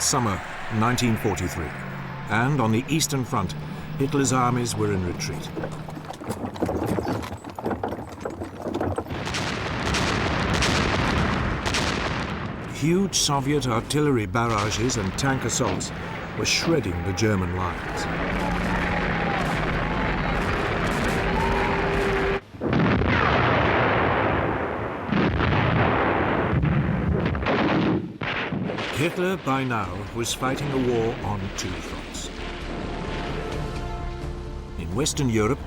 summer 1943, and on the Eastern Front, Hitler's armies were in retreat. Huge Soviet artillery barrages and tank assaults were shredding the German lines. Hitler, by now, was fighting a war on two fronts. In Western Europe,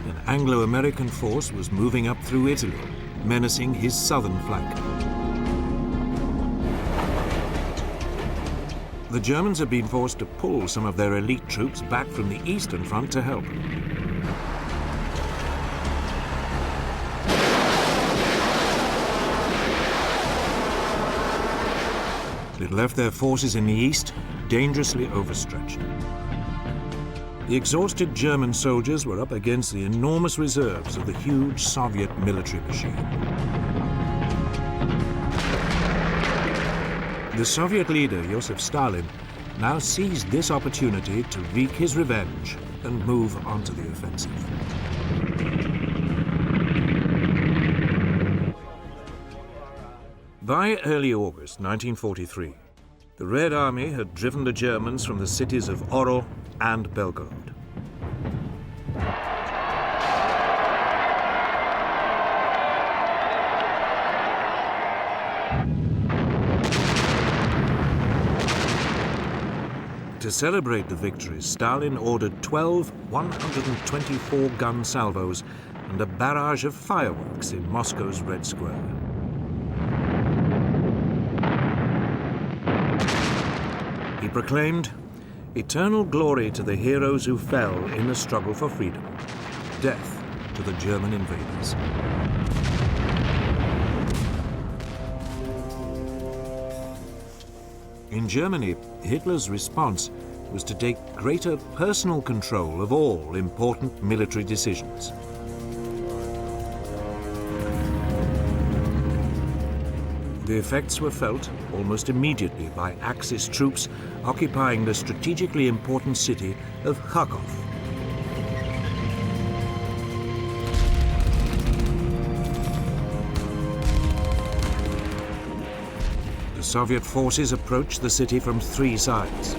an Anglo-American force was moving up through Italy, menacing his southern flank. The Germans had been forced to pull some of their elite troops back from the Eastern Front to help. It left their forces in the east dangerously overstretched. The exhausted German soldiers were up against the enormous reserves of the huge Soviet military machine. The Soviet leader, Joseph Stalin, now seized this opportunity to wreak his revenge and move onto the offensive. By early August 1943, the Red Army had driven the Germans from the cities of Orel and Belgorod. To celebrate the victories, Stalin ordered 12 124-gun salvos and a barrage of fireworks in Moscow's Red Square. He proclaimed, "Eternal glory to the heroes who fell in the struggle for freedom. Death to the German invaders." In Germany, Hitler's response was to take greater personal control of all important military decisions. The effects were felt almost immediately by Axis troops occupying the strategically important city of Kharkov. The Soviet forces approached the city from three sides.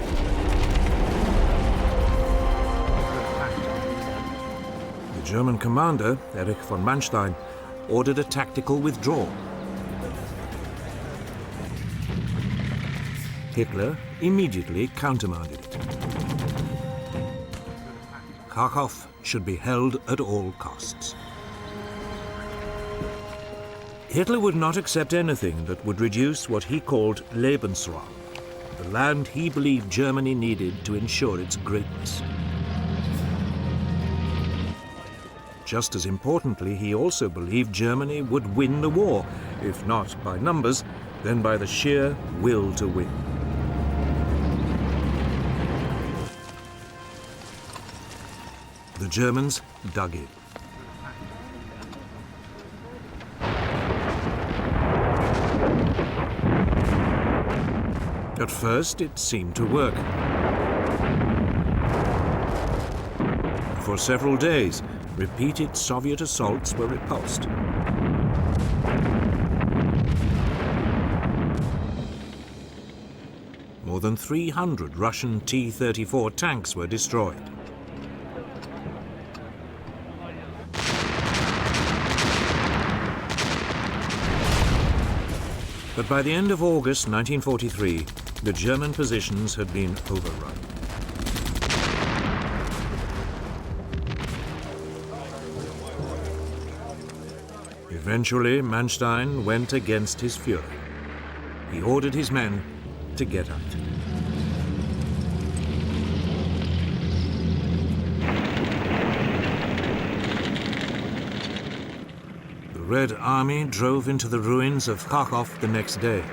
The German commander, Erich von Manstein, ordered a tactical withdrawal. Hitler immediately countermanded it. Kharkov should be held at all costs. Hitler would not accept anything that would reduce what he called Lebensraum, the land he believed Germany needed to ensure its greatness. Just as importantly, he also believed Germany would win the war, if not by numbers, then by the sheer will to win. The Germans dug in. At first, it seemed to work. For several days, repeated Soviet assaults were repulsed. More than 300 Russian T-34 tanks were destroyed. But by the end of August 1943, the German positions had been overrun. Eventually, Manstein went against his Führer. He ordered his men to get out. The Red Army drove into the ruins of Kharkov the next day.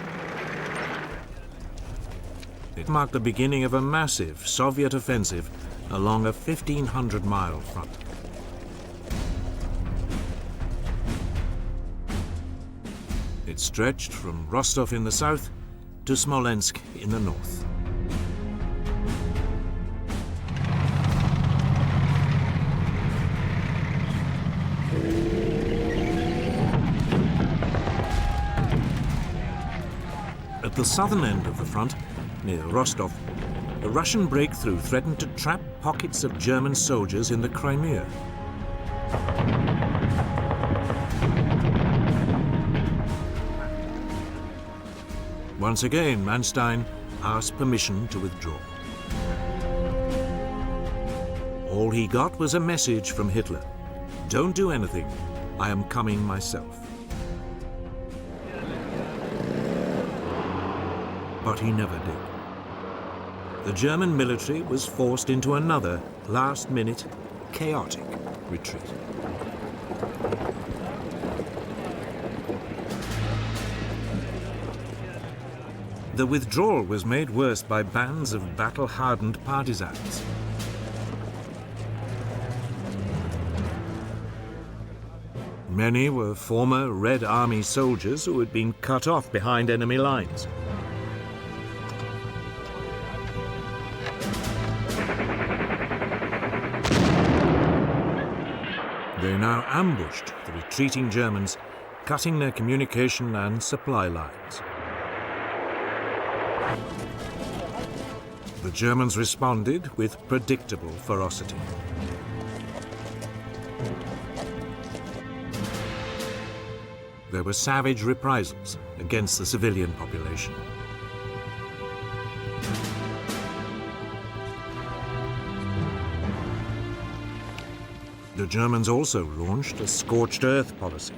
It marked the beginning of a massive Soviet offensive along a 1,500-mile front. It stretched from Rostov in the south to Smolensk in the north. the southern end of the front, near Rostov, a Russian breakthrough threatened to trap pockets of German soldiers in the Crimea. Once again, Manstein asked permission to withdraw. All he got was a message from Hitler. "Don't do anything. I am coming myself." But he never did. The German military was forced into another last-minute, chaotic retreat. The withdrawal was made worse by bands of battle-hardened partisans. Many were former Red Army soldiers who had been cut off behind enemy lines. They now ambushed the retreating Germans, cutting their communication and supply lines. The Germans responded with predictable ferocity. There were savage reprisals against the civilian population. The Germans also launched a scorched earth policy.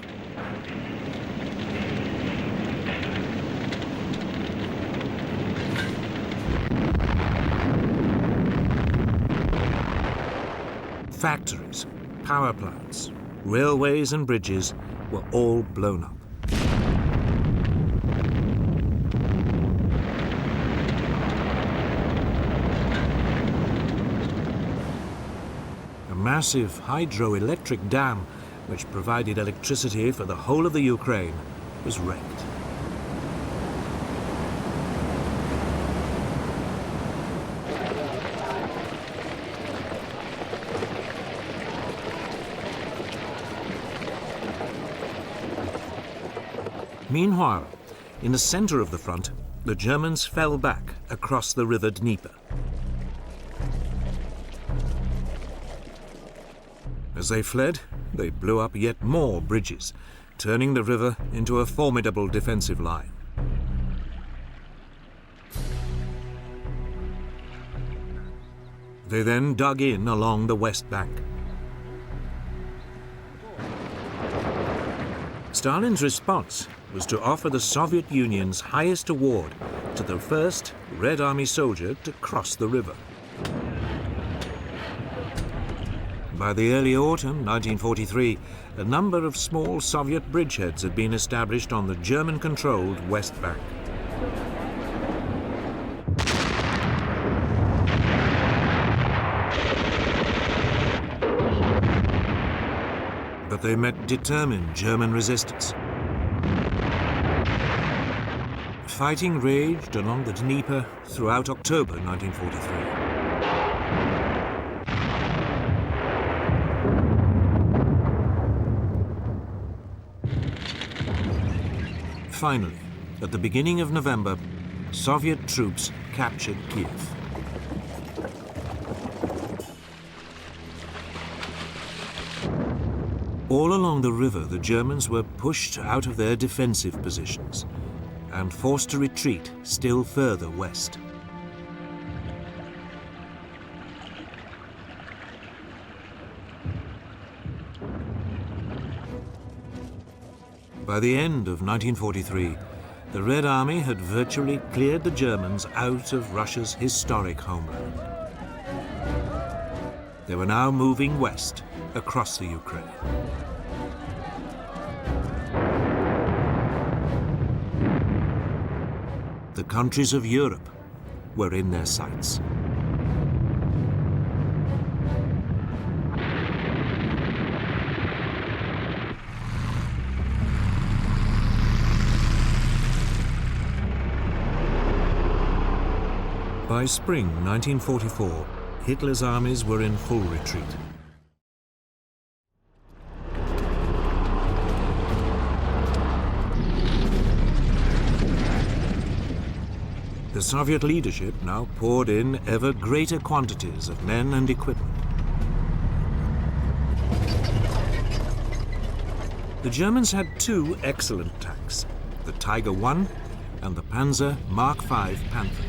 Factories, power plants, railways and bridges were all blown up. A massive hydroelectric dam, which provided electricity for the whole of the Ukraine, was wrecked. Meanwhile, in the center of the front, the Germans fell back across the river Dnieper. As they fled, they blew up yet more bridges, turning the river into a formidable defensive line. They then dug in along the west bank. Stalin's response was to offer the Soviet Union's highest award to the first Red Army soldier to cross the river. By the early autumn 1943, a number of small Soviet bridgeheads had been established on the German-controlled West Bank. But they met determined German resistance. Fighting raged along the Dnieper throughout October 1943. Finally, at the beginning of November, Soviet troops captured Kiev. All along the river, the Germans were pushed out of their defensive positions and forced to retreat still further west. By the end of 1943, the Red Army had virtually cleared the Germans out of Russia's historic homeland. They were now moving west across the Ukraine. The countries of Europe were in their sights. By spring 1944, Hitler's armies were in full retreat. The Soviet leadership now poured in ever greater quantities of men and equipment. The Germans had two excellent tanks, the Tiger I and the Panzer Mark V Panther.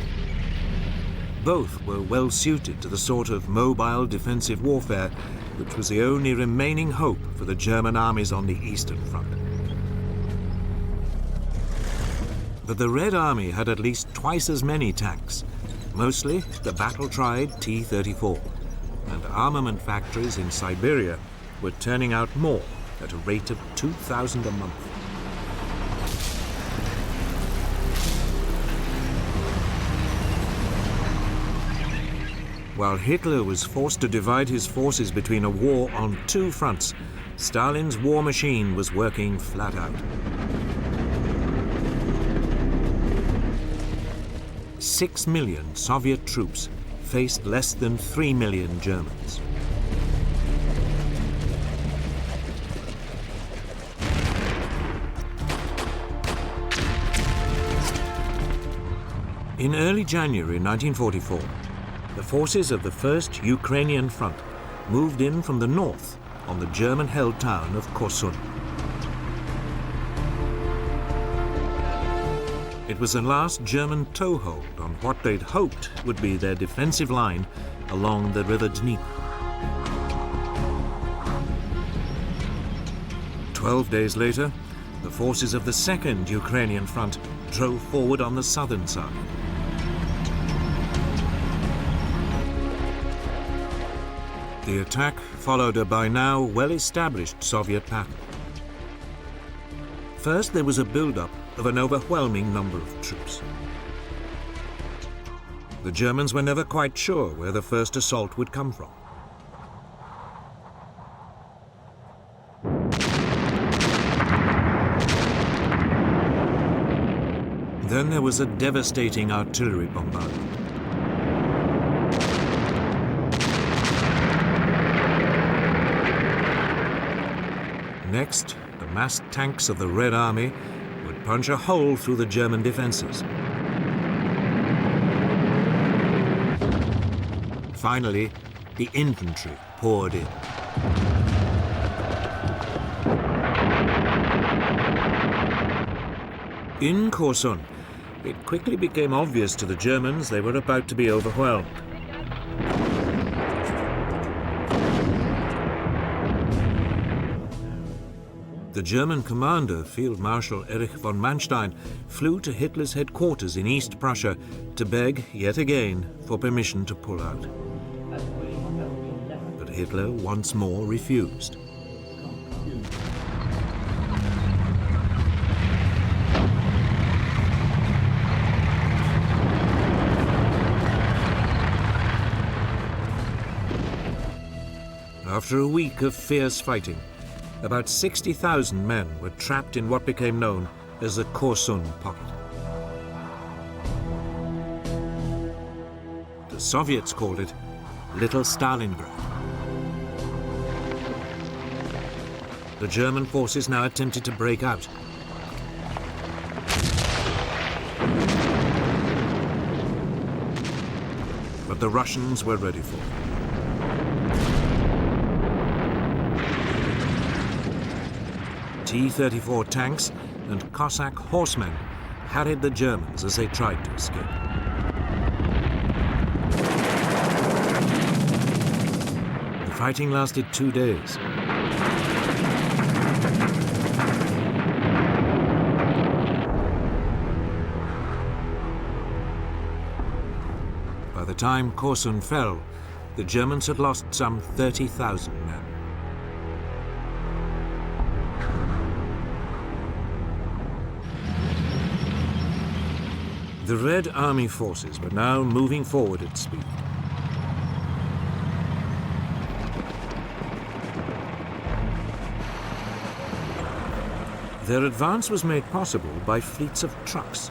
Both were well suited to the sort of mobile defensive warfare which was the only remaining hope for the German armies on the Eastern Front. But the Red Army had at least twice as many tanks, mostly the battle-tried T-34, and armament factories in Siberia were turning out more at a rate of 2,000 a month. While Hitler was forced to divide his forces between a war on two fronts, Stalin's war machine was working flat out. 6 million Soviet troops faced less than 3 million Germans. In early January 1944, the forces of the First Ukrainian Front moved in from the north on the German-held town of Korsun. It was the last German toehold on what they'd hoped would be their defensive line along the river Dnieper. 12 days later, the forces of the Second Ukrainian Front drove forward on the southern side. The attack followed a by now well-established Soviet pattern. First, there was a build-up of an overwhelming number of troops. The Germans were never quite sure where the first assault would come from. Then there was a devastating artillery bombardment. Next, the massed tanks of the Red Army would punch a hole through the German defenses. Finally, the infantry poured in. In Korsun, it quickly became obvious to the Germans they were about to be overwhelmed. The German commander, Field Marshal Erich von Manstein, flew to Hitler's headquarters in East Prussia to beg, yet again, for permission to pull out. But Hitler once more refused. After a week of fierce fighting, about 60,000 men were trapped in what became known as the Korsun pocket. The Soviets called it Little Stalingrad. The German forces now attempted to break out. But the Russians were ready for it. T-34 tanks and Cossack horsemen harried the Germans as they tried to escape. The fighting lasted 2 days. By the time Korsun fell, the Germans had lost some 30,000 men. The Red Army forces were now moving forward at speed. Their advance was made possible by fleets of trucks,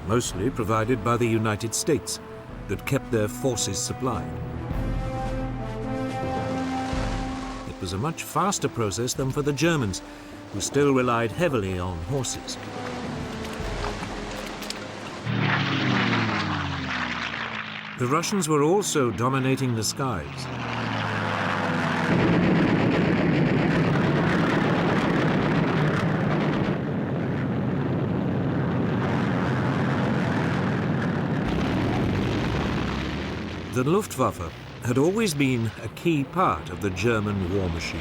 mostly provided by the United States, that kept their forces supplied. It was a much faster process than for the Germans, who still relied heavily on horses. The Russians were also dominating the skies. The Luftwaffe had always been a key part of the German war machine.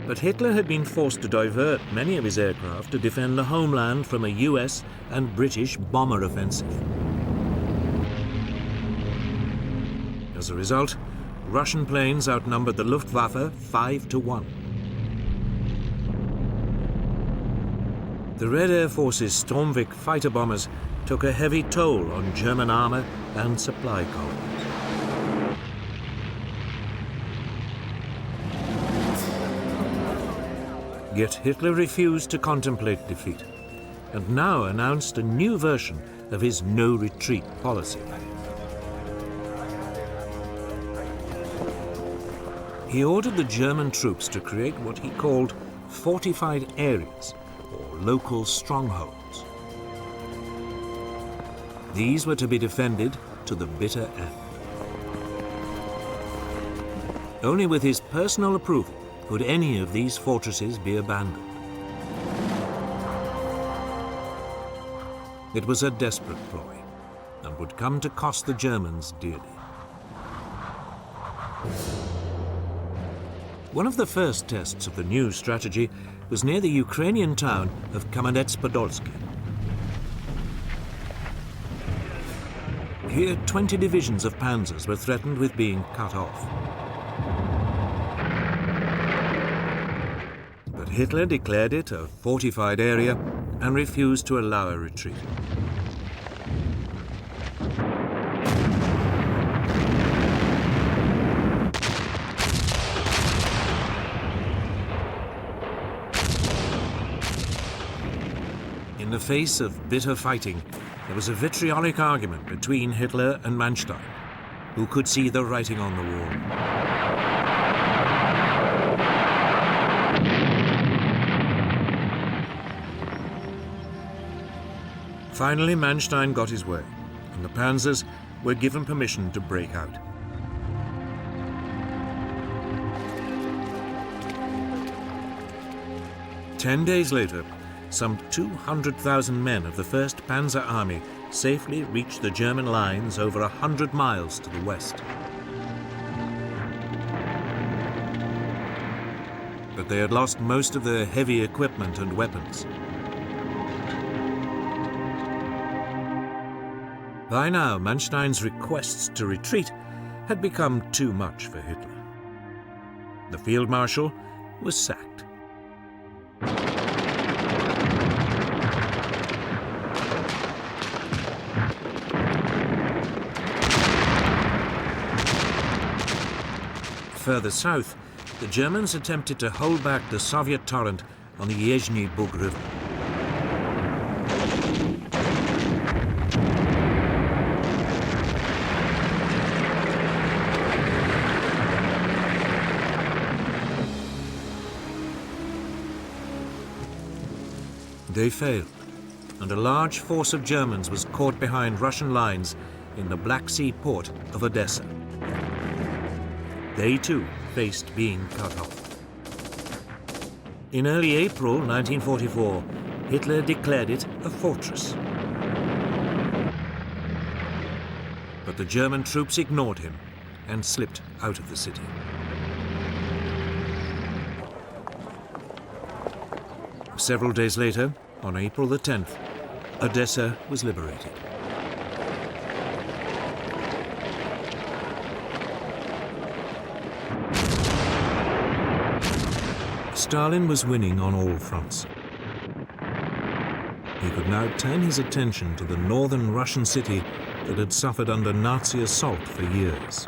But Hitler had been forced to divert many of his aircraft to defend the homeland from a US and British bomber offensive. As a result, Russian planes outnumbered the Luftwaffe 5-1. The Red Air Force's Sturmwik fighter bombers took a heavy toll on German armor and supply columns. Yet Hitler refused to contemplate defeat, and now announced a new version of his no-retreat policy. He ordered the German troops to create what he called fortified areas, or local strongholds. These were to be defended to the bitter end. Only with his personal approval could any of these fortresses be abandoned. It was a desperate ploy, and would come to cost the Germans dearly. One of the first tests of the new strategy was near the Ukrainian town of Kamenets-Podolsky. Here, 20 divisions of panzers were threatened with being cut off. But Hitler declared it a fortified area and refused to allow a retreat. In the face of bitter fighting, there was a vitriolic argument between Hitler and Manstein, who could see the writing on the wall. Finally, Manstein got his way, and the panzers were given permission to break out. Ten days later, some 200,000 men of the 1st Panzer Army safely reached the German lines over 100 miles to the west. But they had lost most of their heavy equipment and weapons. By now, Manstein's requests to retreat had become too much for Hitler. The field marshal was sacked. Further south, the Germans attempted to hold back the Soviet torrent on the Yezhny Bug River. They failed, and a large force of Germans was caught behind Russian lines in the Black Sea port of Odessa. They too faced being cut off. In early April 1944, Hitler declared it a fortress. But the German troops ignored him and slipped out of the city. Several days later, on April the 10th, Odessa was liberated. Stalin was winning on all fronts. He could now turn his attention to the northern Russian city that had suffered under Nazi assault for years.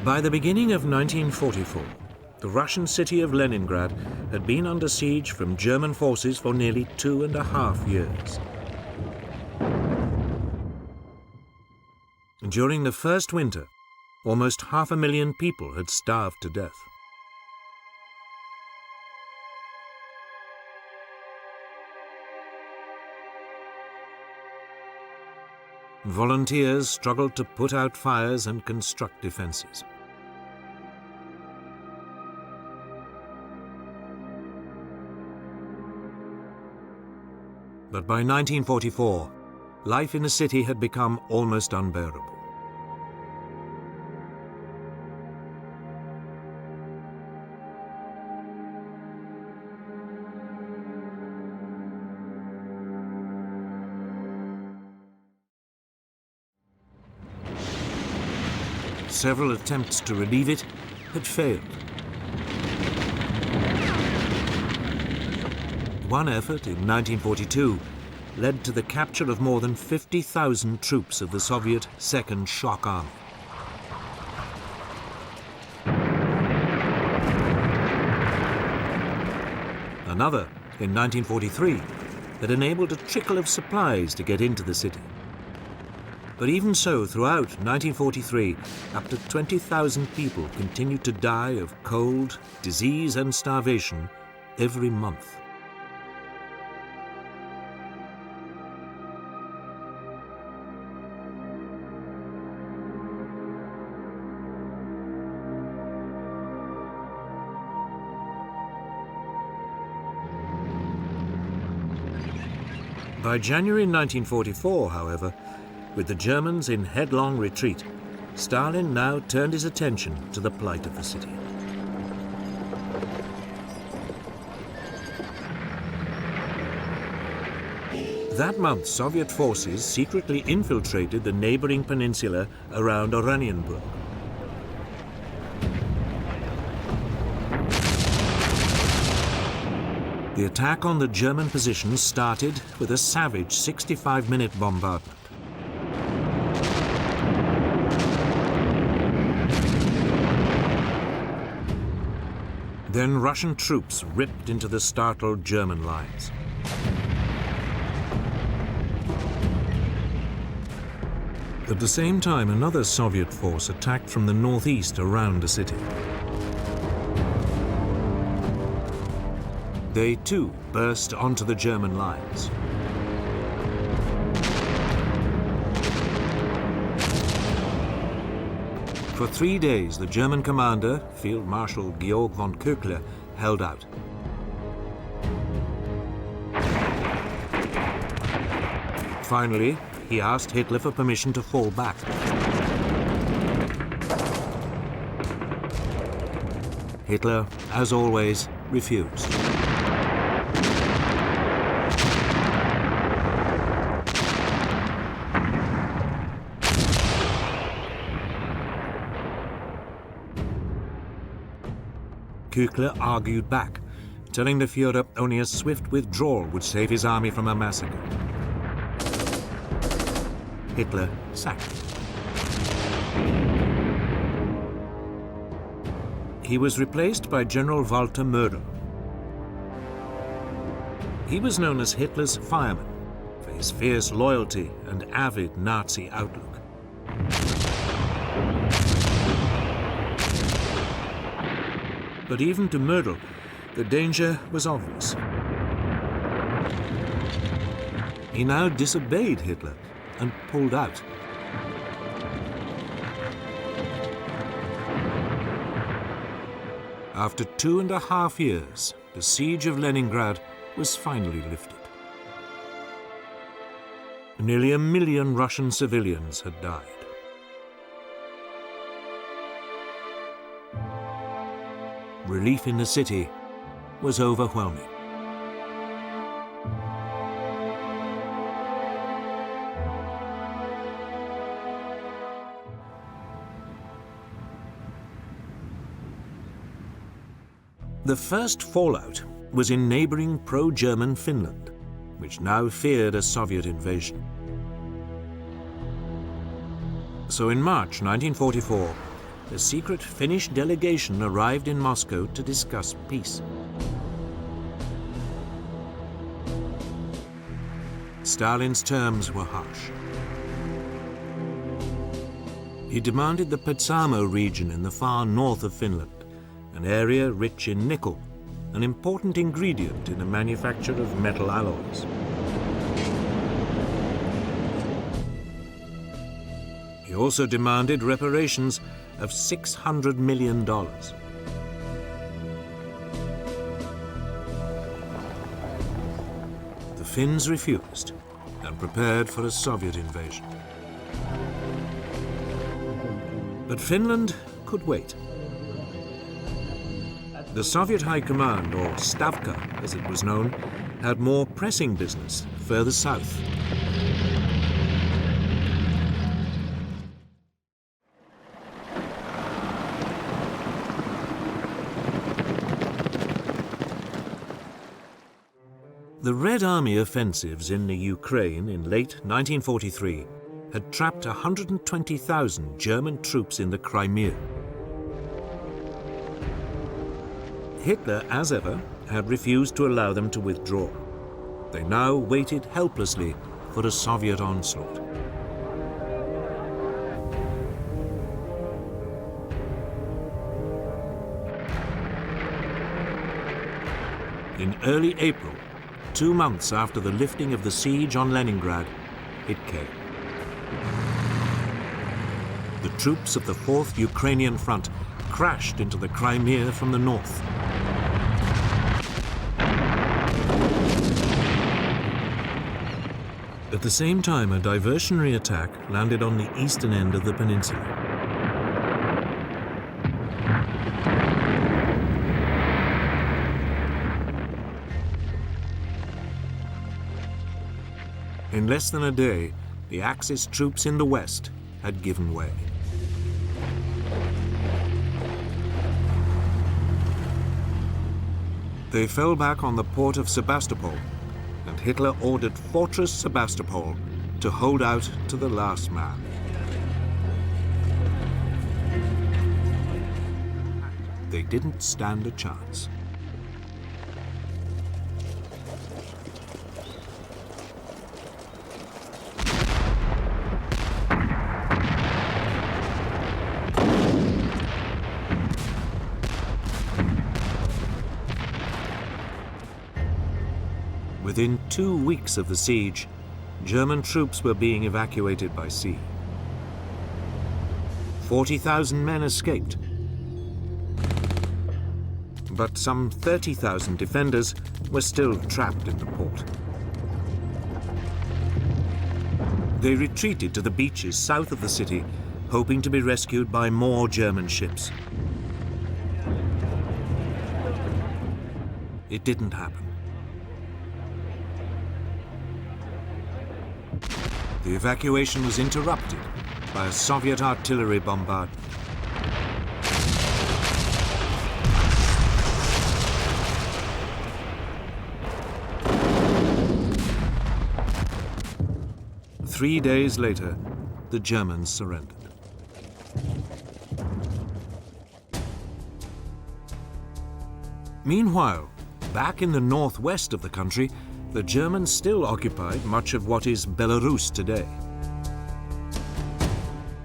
By the beginning of 1944, the Russian city of Leningrad had been under siege from German forces for nearly 2.5 years. During the first winter, almost 500,000 people had starved to death. Volunteers struggled to put out fires and construct defenses. But by 1944, life in the city had become almost unbearable. Several attempts to relieve it had failed. One effort in 1942 led to the capture of more than 50,000 troops of the Soviet Second Shock Army. Another, in 1943, had enabled a trickle of supplies to get into the city. But even so, throughout 1943, up to 20,000 people continued to die of cold, disease and starvation every month. By January 1944, however, with the Germans in headlong retreat, Stalin now turned his attention to the plight of the city. That month, Soviet forces secretly infiltrated the neighboring peninsula around Oranienburg. The attack on the German positions started with a savage 65-minute bombardment. Then Russian troops ripped into the startled German lines. At the same time, another Soviet force attacked from the northeast around the city. They too burst onto the German lines. For 3 days, the German commander, Field Marshal Georg von Köckler, held out. Finally, he asked Hitler for permission to fall back. Hitler, as always, refused. Köckler argued back, telling the Führer only a swift withdrawal would save his army from a massacre. Hitler sacked him. He was replaced by General Walter Mödel. He was known as Hitler's fireman for his fierce loyalty and avid Nazi outlook. But even to Mödel, the danger was obvious. He now disobeyed Hitler and pulled out. After 2.5 years, the siege of Leningrad was finally lifted. Nearly 1 million Russian civilians had died. Relief in the city was overwhelming. The first fallout was in neighboring pro-German Finland, which now feared a Soviet invasion. So in March 1944, a secret Finnish delegation arrived in Moscow to discuss peace. Stalin's terms were harsh. He demanded the Petsamo region in the far north of Finland, an area rich in nickel, an important ingredient in the manufacture of metal alloys. He also demanded reparations of $600 million. The Finns refused and prepared for a Soviet invasion. But Finland could wait. The Soviet High Command, or Stavka as it was known, had more pressing business further south. The Red Army offensives in the Ukraine in late 1943 had trapped 120,000 German troops in the Crimea. Hitler, as ever, had refused to allow them to withdraw. They now waited helplessly for a Soviet onslaught. In early April, 2 months after the lifting of the siege on Leningrad, it came. The troops of the 4th Ukrainian Front crashed into the Crimea from the north. At the same time, a diversionary attack landed on the eastern end of the peninsula. In less than a day, the Axis troops in the west had given way. They fell back on the port of Sebastopol, and Hitler ordered Fortress Sebastopol to hold out to the last man. They didn't stand a chance. Within 2 weeks of the siege, German troops were being evacuated by sea. 40,000 men escaped, but some 30,000 defenders were still trapped in the port. They retreated to the beaches south of the city, hoping to be rescued by more German ships. It didn't happen. The evacuation was interrupted by a Soviet artillery bombardment. Three days later, the Germans surrendered. Meanwhile, back in the northwest of the country, the Germans still occupied much of what is Belarus today.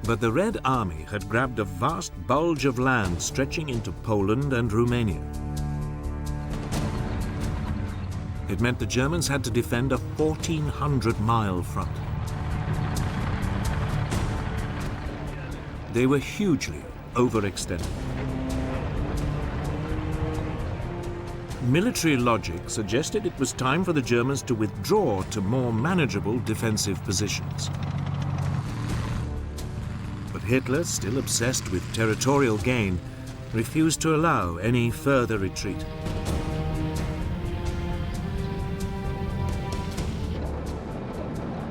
But the Red Army had grabbed a vast bulge of land stretching into Poland and Romania. It meant the Germans had to defend a 1,400-mile front. They were hugely overextended. Military logic suggested it was time for the Germans to withdraw to more manageable defensive positions. But Hitler, still obsessed with territorial gain, refused to allow any further retreat.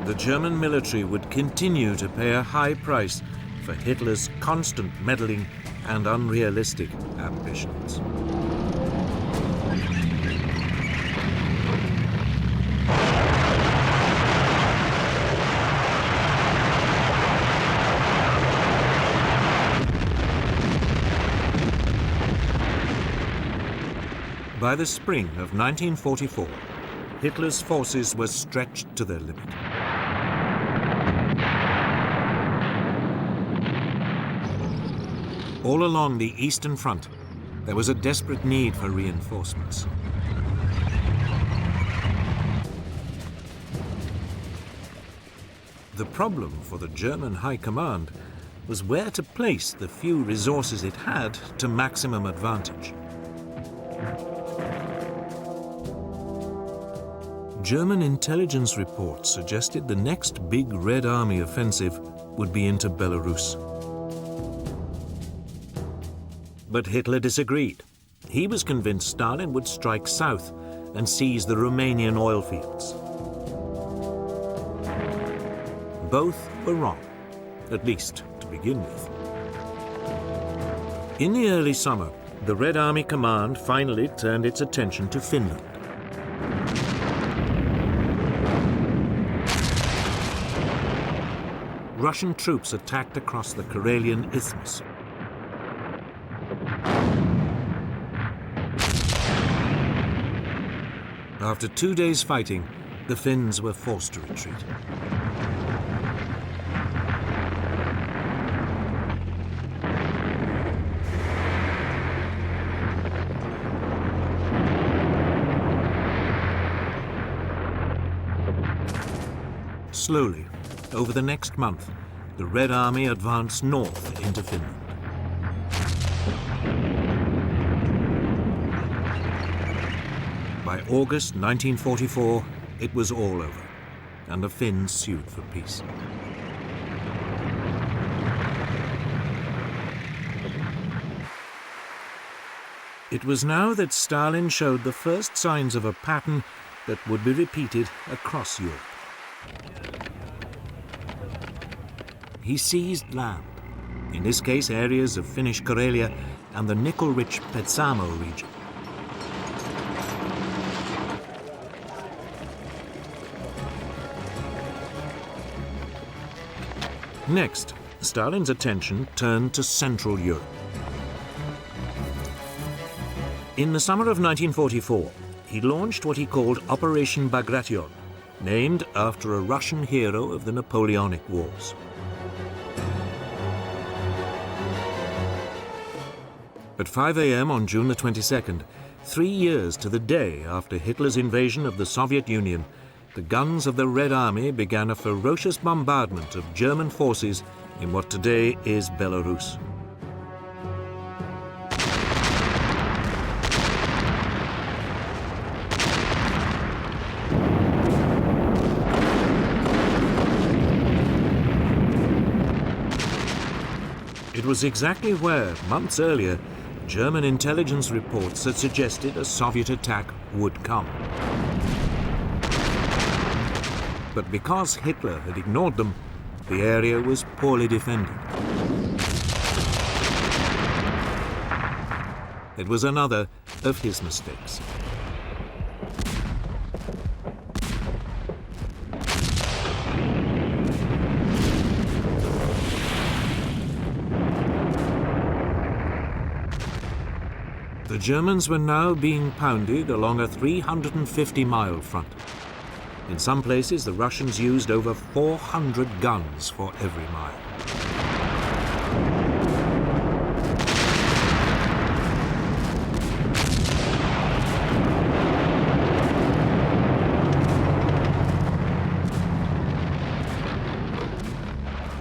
The German military would continue to pay a high price for Hitler's constant meddling and unrealistic ambitions. By the spring of 1944, Hitler's forces were stretched to their limit. All along the Eastern Front, there was a desperate need for reinforcements. The problem for the German High Command was where to place the few resources it had to maximum advantage. German intelligence reports suggested the next big Red Army offensive would be into Belarus. But Hitler disagreed. He was convinced Stalin would strike south and seize the Romanian oil fields. Both were wrong, at least to begin with. In the early summer, the Red Army Command finally turned its attention to Finland. Russian troops attacked across the Karelian Isthmus. After 2 days fighting, the Finns were forced to retreat. Slowly, over the next month, the Red Army advanced north into Finland. By August 1944, it was all over, and the Finns sued for peace. It was now that Stalin showed the first signs of a pattern that would be repeated across Europe. He seized land, in this case areas of Finnish Karelia and the nickel-rich Petsamo region. Next, Stalin's attention turned to Central Europe. In the summer of 1944, he launched what he called Operation Bagration, named after a Russian hero of the Napoleonic Wars. At 5 a.m. on June the 22nd, 3 years to the day after Hitler's invasion of the Soviet Union, the guns of the Red Army began a ferocious bombardment of German forces in what today is Belarus. It was exactly where, months earlier, German intelligence reports had suggested a Soviet attack would come. But because Hitler had ignored them, the area was poorly defended. It was another of his mistakes. The Germans were now being pounded along a 350-mile front. In some places, the Russians used over 400 guns for every mile.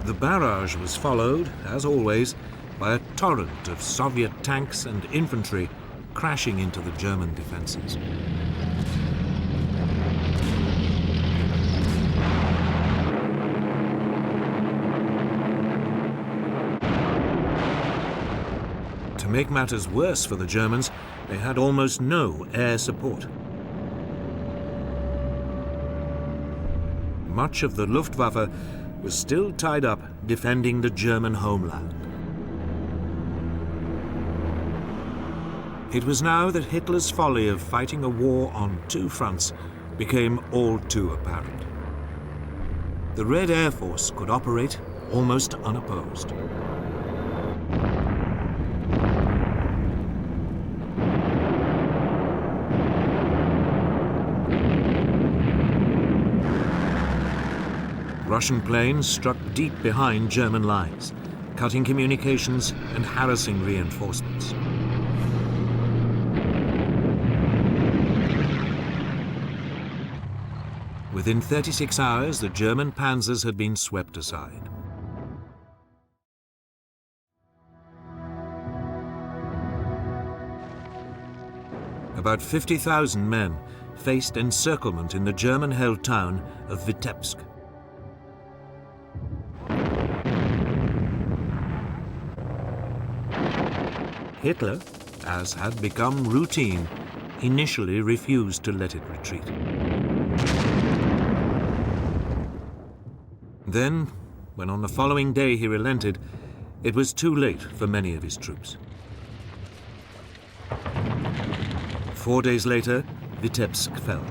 The barrage was followed, as always, by a torrent of Soviet tanks and infantry crashing into the German defenses. To make matters worse for the Germans, they had almost no air support. Much of the Luftwaffe was still tied up defending the German homeland. It was now that Hitler's folly of fighting a war on two fronts became all too apparent. The Red Air Force could operate almost unopposed. Russian planes struck deep behind German lines, cutting communications and harassing reinforcements. Within 36 hours, the German panzers had been swept aside. About 50,000 men faced encirclement in the German-held town of Vitebsk. Hitler, as had become routine, initially refused to let it retreat. Then, when on the following day he relented, it was too late for many of his troops. 4 days later, Vitebsk fell.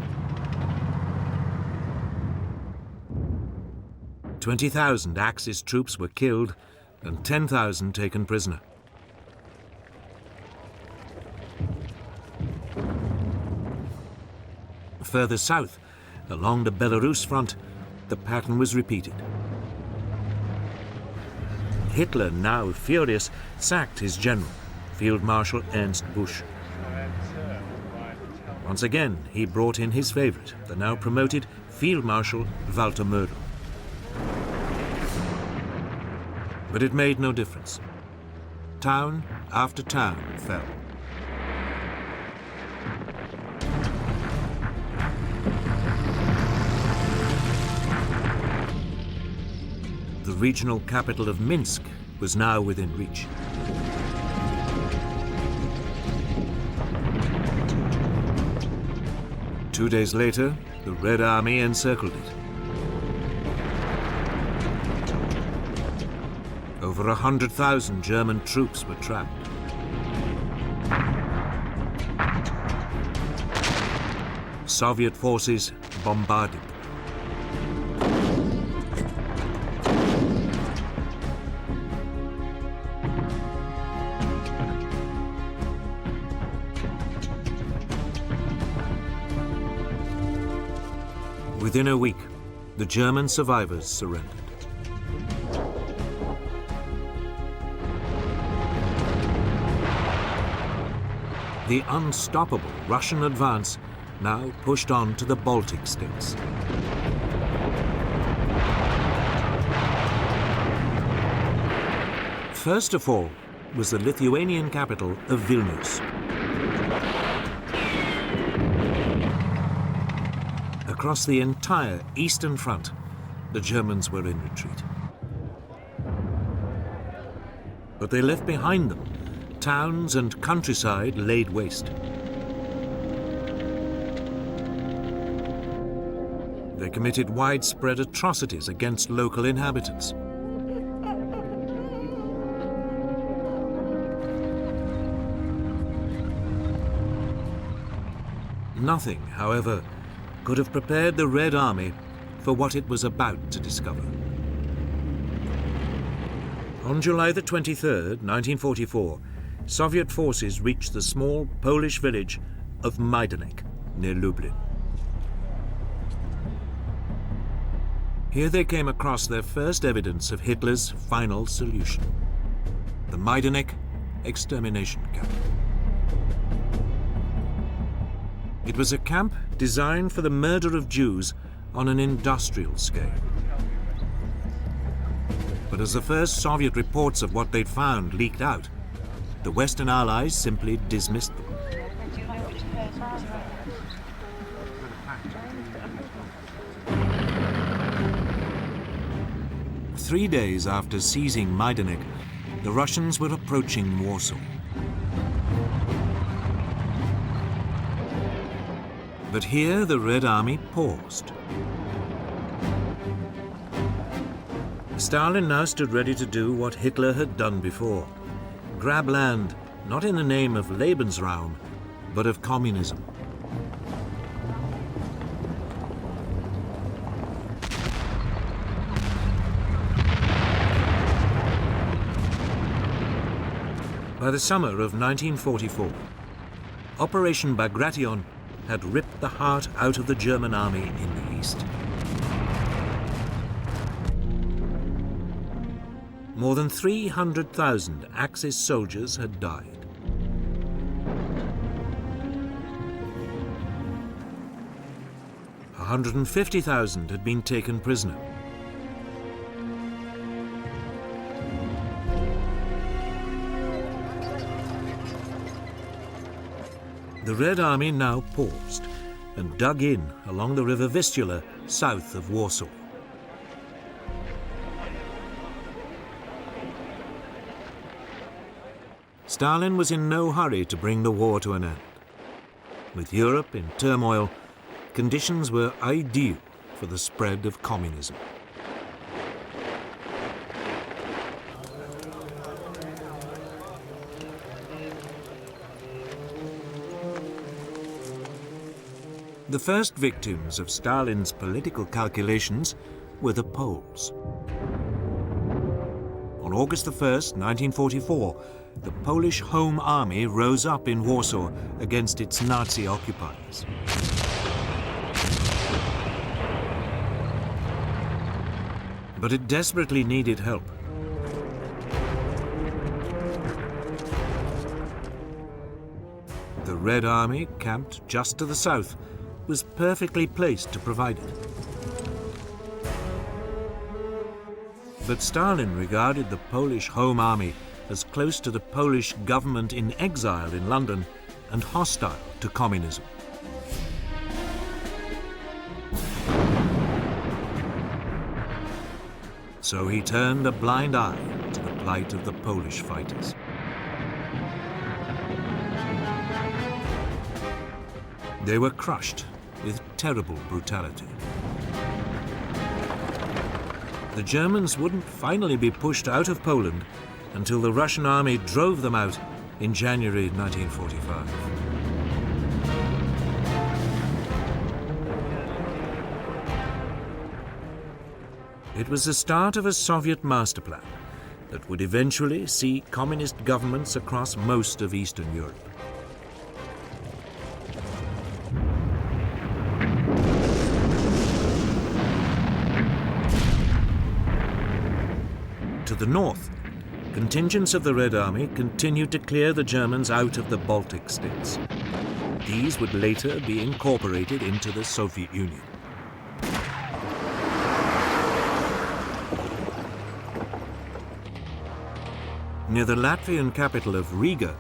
20,000 Axis troops were killed and 10,000 taken prisoner. Further south, along the Belarus front, the pattern was repeated. Hitler, now furious, sacked his general, Field Marshal Ernst Busch. Once again, he brought in his favorite, the now promoted Field Marshal Walter Mödel. But it made no difference. Town after town fell. The regional capital of Minsk was now within reach. Two days later, the Red Army encircled it. Over 100,000 German troops were trapped. Soviet forces bombarded them. Within a week, the German survivors surrendered. The unstoppable Russian advance now pushed on to the Baltic states. First of all was the Lithuanian capital of Vilnius. Across the entire eastern front, the Germans were in retreat. But they left behind them towns and countryside laid waste. They committed widespread atrocities against local inhabitants. Nothing, however, could have prepared the Red Army for what it was about to discover. On July the 23rd, 1944, Soviet forces reached the small Polish village of Majdanek, near Lublin. Here they came across their first evidence of Hitler's final solution: the Majdanek extermination camp. It was a camp designed for the murder of Jews on an industrial scale. But as the first Soviet reports of what they'd found leaked out, the Western Allies simply dismissed them. Three days after seizing Majdanek, the Russians were approaching Warsaw. But here the Red Army paused. Stalin now stood ready to do what Hitler had done before: grab land, not in the name of Lebensraum, but of communism. By the summer of 1944, Operation Bagration had ripped the heart out of the German army in the east. More than 300,000 Axis soldiers had died. A 150,000 had been taken prisoner. The Red Army now paused and dug in along the river Vistula, south of Warsaw. Stalin was in no hurry to bring the war to an end. With Europe in turmoil, conditions were ideal for the spread of communism. The first victims of Stalin's political calculations were the Poles. On August 1st, 1944, the Polish Home Army rose up in Warsaw against its Nazi occupiers. But it desperately needed help. The Red Army, camped just to the south, was perfectly placed to provide it. But Stalin regarded the Polish Home Army as close to the Polish government in exile in London and hostile to communism. So he turned a blind eye to the plight of the Polish fighters. They were crushed with terrible brutality. The Germans wouldn't finally be pushed out of Poland until the Russian army drove them out in January 1945. It was the start of a Soviet master plan that would eventually see communist governments across most of Eastern Europe. To the north, contingents of the Red Army continued to clear the Germans out of the Baltic states. These would later be incorporated into the Soviet Union. Near the Latvian capital of Riga,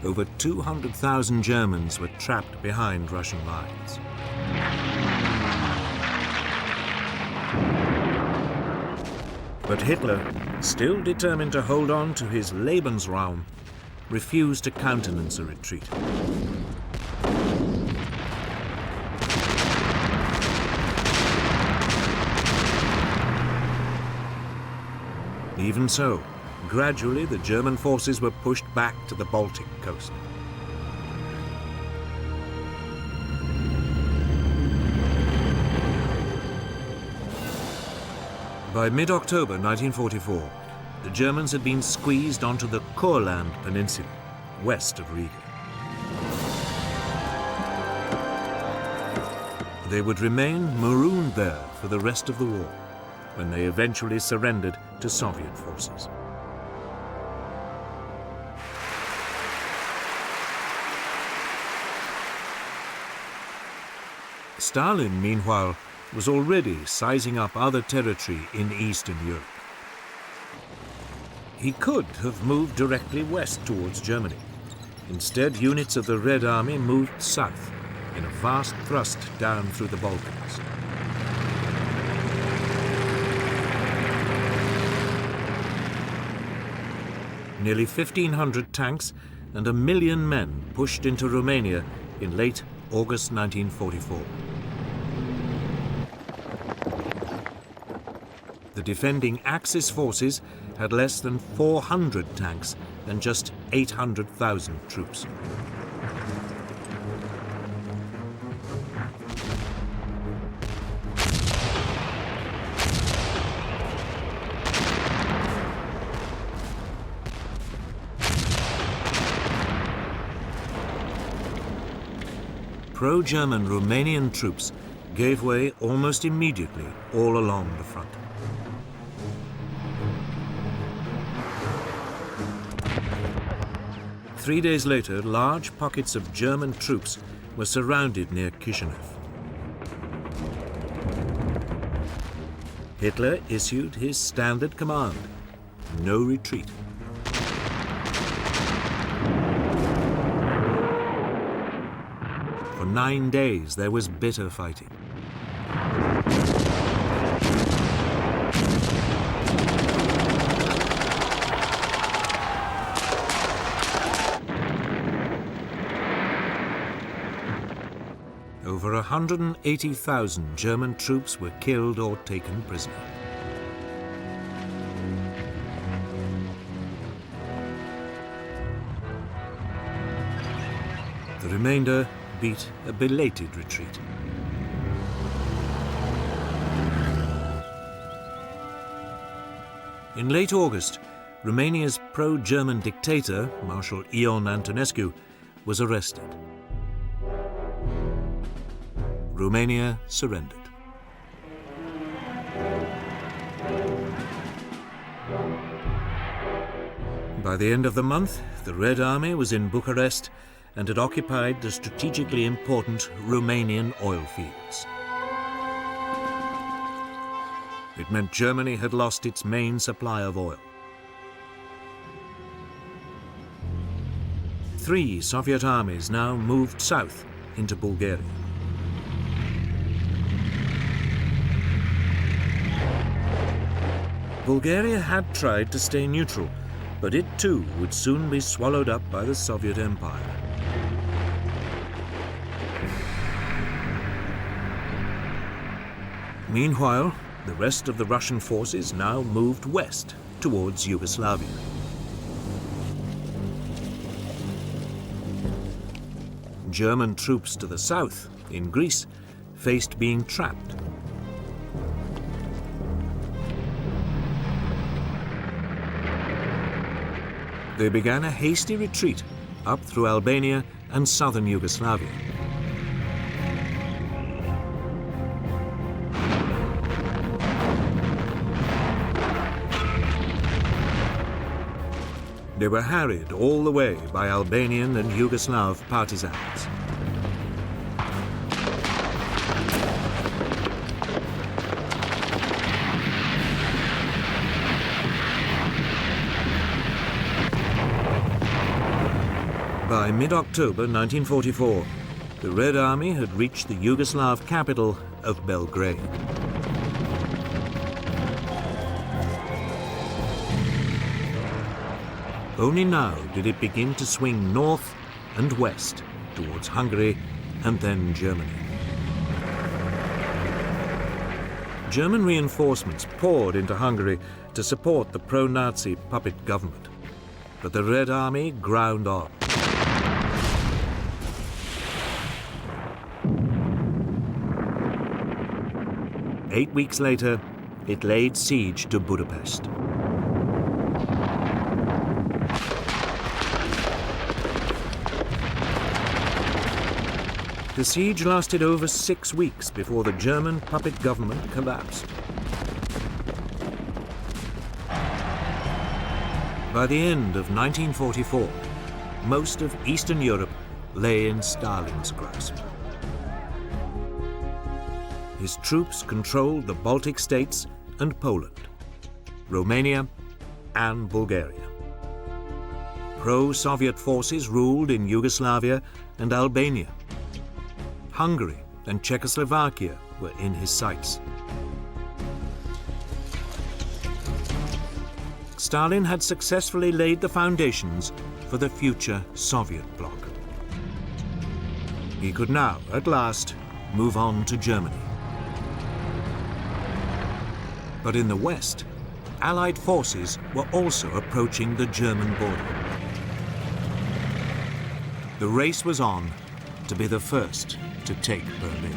over 200,000 Germans were trapped behind Russian lines. But Hitler, still determined to hold on to his Lebensraum, refused to countenance a retreat. Even so, gradually the German forces were pushed back to the Baltic coast. By mid-October 1944, the Germans had been squeezed onto the Courland Peninsula, west of Riga. They would remain marooned there for the rest of the war, when they eventually surrendered to Soviet forces. Stalin, meanwhile, was already sizing up other territory in Eastern Europe. He could have moved directly west towards Germany. Instead, units of the Red Army moved south in a vast thrust down through the Balkans. Nearly 1,500 tanks and 1 million men pushed into Romania in late August 1944. The defending Axis forces had less than 400 tanks and just 800,000 troops. Pro-German Romanian troops gave way almost immediately all along the front. 3 days later, large pockets of German troops were surrounded near Kishinev. Hitler issued his standard command: no retreat. For 9 days, there was bitter fighting. Over 180,000 German troops were killed or taken prisoner. The remainder beat a belated retreat. In late August, Romania's pro-German dictator, Marshal Ion Antonescu, was arrested. Romania surrendered. By the end of the month, the Red Army was in Bucharest and had occupied the strategically important Romanian oil fields. It meant Germany had lost its main supply of oil. 3 Soviet armies now moved south into Bulgaria. Bulgaria had tried to stay neutral, but it too would soon be swallowed up by the Soviet Empire. Meanwhile, the rest of the Russian forces now moved west towards Yugoslavia. German troops to the south, in Greece, faced being trapped. They began a hasty retreat up through Albania and southern Yugoslavia. They were harried all the way by Albanian and Yugoslav partisans. By mid-October 1944, the Red Army had reached the Yugoslav capital of Belgrade. Only now did it begin to swing north and west towards Hungary and then Germany. German reinforcements poured into Hungary to support the pro-Nazi puppet government, but the Red Army ground on. Eight weeks later, it laid siege to Budapest. The siege lasted over 6 weeks before the German puppet government collapsed. By the end of 1944, most of Eastern Europe lay in Stalin's grasp. His troops controlled the Baltic states and Poland, Romania and Bulgaria. Pro-Soviet forces ruled in Yugoslavia and Albania. Hungary and Czechoslovakia were in his sights. Stalin had successfully laid the foundations for the future Soviet bloc. He could now, at last, move on to Germany. But in the west, Allied forces were also approaching the German border. The race was on to be the first to take Berlin.